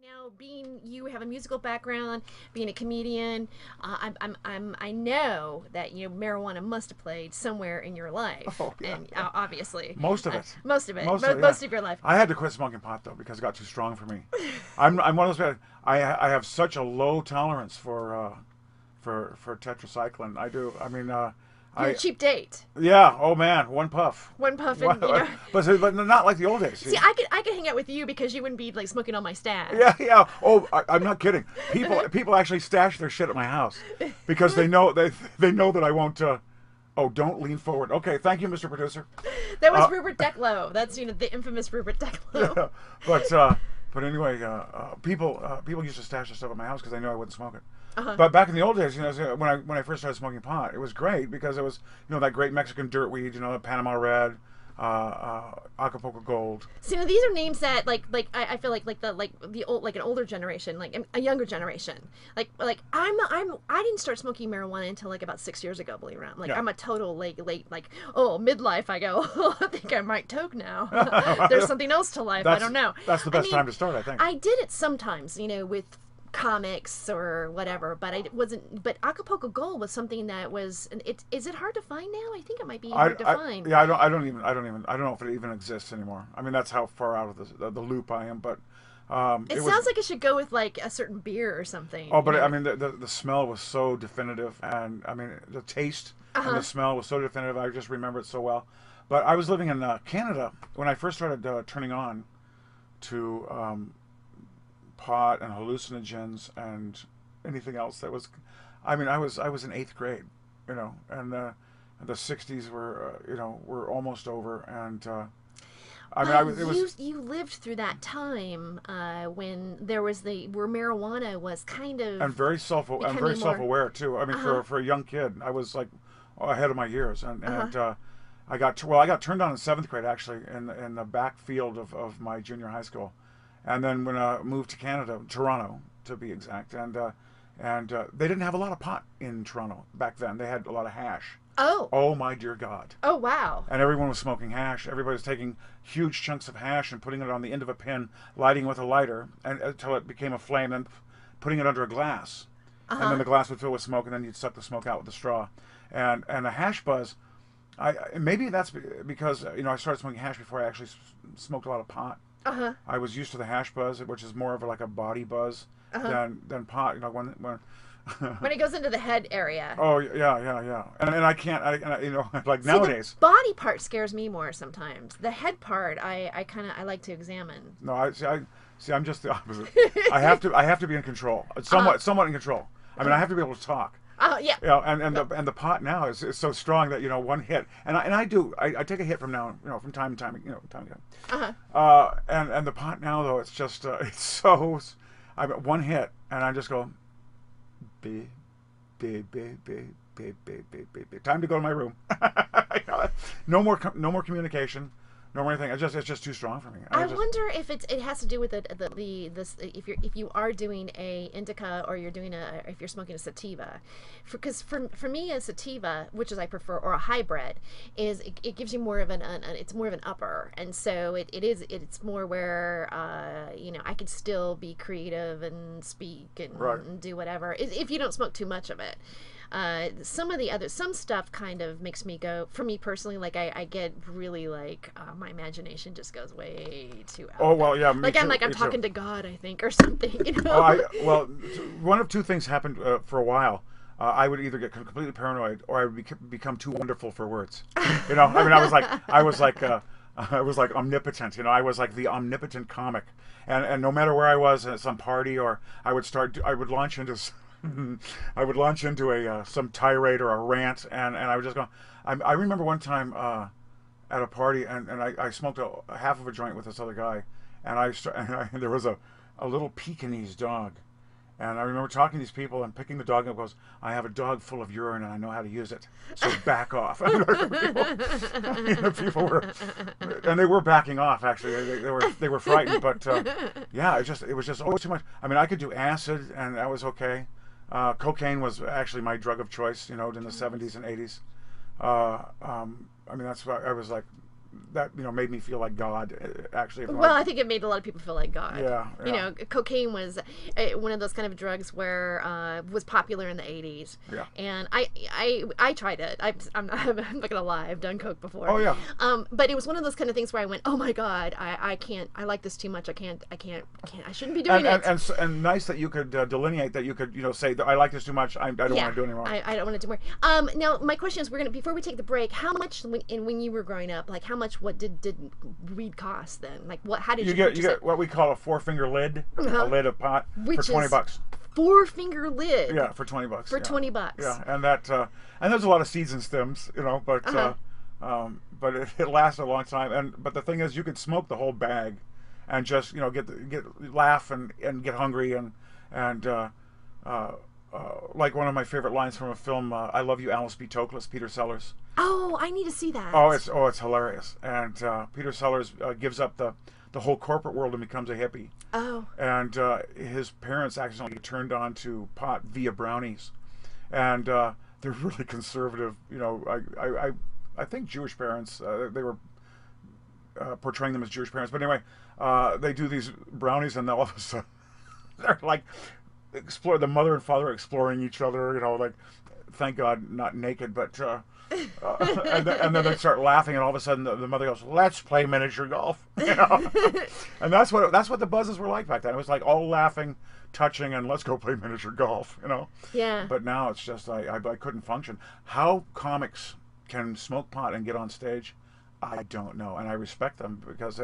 Now, being you have a musical background, being a comedian, I know that marijuana must have played somewhere in your life, Oh yeah, and yeah. obviously, Most of it. most of it, Most of it. Yeah. most of your life. I had to quit smoking pot though because it got too strong for me. I'm one of those guys. I have such a low tolerance for tetracycline. I do. I mean, You're a I cheap date. yeah. Oh man, one puff. One puff, One- and but not like the old days. see, See? I could hang out with you because you wouldn't be like smoking all my stash. Yeah, yeah. Oh, I'm not kidding. People actually stash their shit at my house because they know that I won't. Oh, don't lean forward. Okay, thank you, Mr. Producer. That was Uh, Rupert Declo. That's the infamous Rupert Declo. yeah, but anyway, people used to stash their stuff at my house because they knew I wouldn't smoke it. Uh-huh. But back in the old days, when I first started smoking pot, it was great because it was that great Mexican dirt weed, the Panama Red, Acapulco Gold. See, now these are names that I feel like the old like an older generation, like a younger generation. I didn't start smoking marijuana until like about 6 years ago. Believe it or not, like Yeah. I'm a total late midlife. I go, oh, I think I might toke now. There's something else to life. I don't know. That's the best time to start, I think. I did it sometimes, with comics or whatever, but I wasn't. But Acapulco Gold was something that was. Is it hard to find now? I think it might be hard to find. Yeah, I don't know if it even exists anymore. I mean, that's how far out of the loop I am. But It sounds like it should go with like a certain beer or something. oh, but I mean, the smell was so definitive, and I mean, the taste and the smell was so definitive. I just remember it so well. But I was living in Canada when I first started turning on to pot and hallucinogens and anything else that was. I mean, I was in eighth grade, and the '60s were almost over, and I mean, it was you lived through that time when there was where marijuana was kind of and very becoming more. self-aware too. I mean, for a young kid, I was like ahead of my years, and I got turned on in seventh grade actually in the backfield of my junior high school, and then when I moved to Canada, Toronto to be exact, and they didn't have a lot of pot in Toronto back then. They had a lot of hash. Oh. Oh my dear God. Oh wow. And everyone was smoking hash. Everybody was taking huge chunks of hash and putting it on the end of a pin, lighting with a lighter, and until it became a flame, and putting it under a glass. And then the glass would fill with smoke, and then you'd suck the smoke out with a straw. And the hash buzz, maybe that's because I started smoking hash before I actually smoked a lot of pot. I was used to the hash buzz, which is more of like a body buzz than pot. When When it goes into the head area. oh yeah, and I can't, like See, nowadays. the body part scares me more sometimes. The head part, I like to examine. No, I'm just the opposite. I have to be in control, somewhat in control. I mean, I have to be able to talk. Yeah. The pot now is so strong that one hit, and I take a hit from now, from time to time, time to time. And the pot now though, it's just it's so, I got one hit and I just go, be, time to go to my room. No more communication. No more anything. It's just too strong for me. I wonder if it has to do with if you are doing a indica or if you're smoking a sativa, because for me a sativa, which is I prefer, or a hybrid, is it gives you more of it's more of an upper, and so it's more where I could still be creative and speak and do whatever if you don't smoke too much of it. Some stuff kind of makes me go, for me personally, like I get really like my imagination just goes way too out. Oh well, yeah. Like I'm me talking too. to God, I think, or something. Well, one of two things happened for a while. I would either get completely paranoid, or I would become too wonderful for words. I mean, I was like omnipotent. I was like the omnipotent comic, and no matter where I was at some party, or I would launch into. I would launch into some tirade or a rant, and I would just go. I remember one time at a party, and I smoked a half of a joint with this other guy, and there was a little Pekingese dog, and I remember talking to these people and picking the dog up. Goes, I have a dog full of urine and I know how to use it, so back off. People were, and they were backing off. Actually, they were frightened, but yeah, it was just always too much. I mean, I could do acid, and that was okay. Cocaine was actually my drug of choice, in the '70s and '80s. I mean, that's why I was like, that made me feel like God. Actually, Well, I think it made a lot of people feel like God. Yeah, You yeah. know, cocaine was one of those kind of drugs where was popular in the 80s. Yeah. And I tried it. I'm not gonna lie. I've done coke before. Oh yeah. But it was one of those kind of things where I went, oh my God, I can't. I like this too much. I can't. I shouldn't be doing it. And nice that you could delineate that. You could say that I like this too much. I don't want to do it anymore. I don't want to do more. Now my question is, before we take the break, how much when you were growing up, like how much did weed cost then? Like how did you get what we call a 4-finger lid, a lid of pot for $20. 4-finger lid. Yeah, for $20. For $20. Yeah, and there's a lot of seeds and stems, but but it lasted a long time. But the thing is, you could smoke the whole bag, and just laugh and get hungry and like one of my favorite lines from a film, I Love You, Alice B. Toklas, Peter Sellers. Oh, I need to see that. It's hilarious. And Peter Sellers gives up the whole corporate world and becomes a hippie. Oh. And his parents accidentally turned on to pot via brownies, and they're really conservative. I think Jewish parents. They were portraying them as Jewish parents, but anyway, they do these brownies, and all of a sudden they're like the mother and father exploring each other. Like, thank God not naked, but. And then they start laughing, and all of a sudden the mother goes, "Let's play miniature golf," and that's what the buzzes were like back then. It was like all laughing, touching, and let's go play miniature golf, Yeah. But now it's just I couldn't function. How comics can smoke pot and get on stage, I don't know, and I respect them because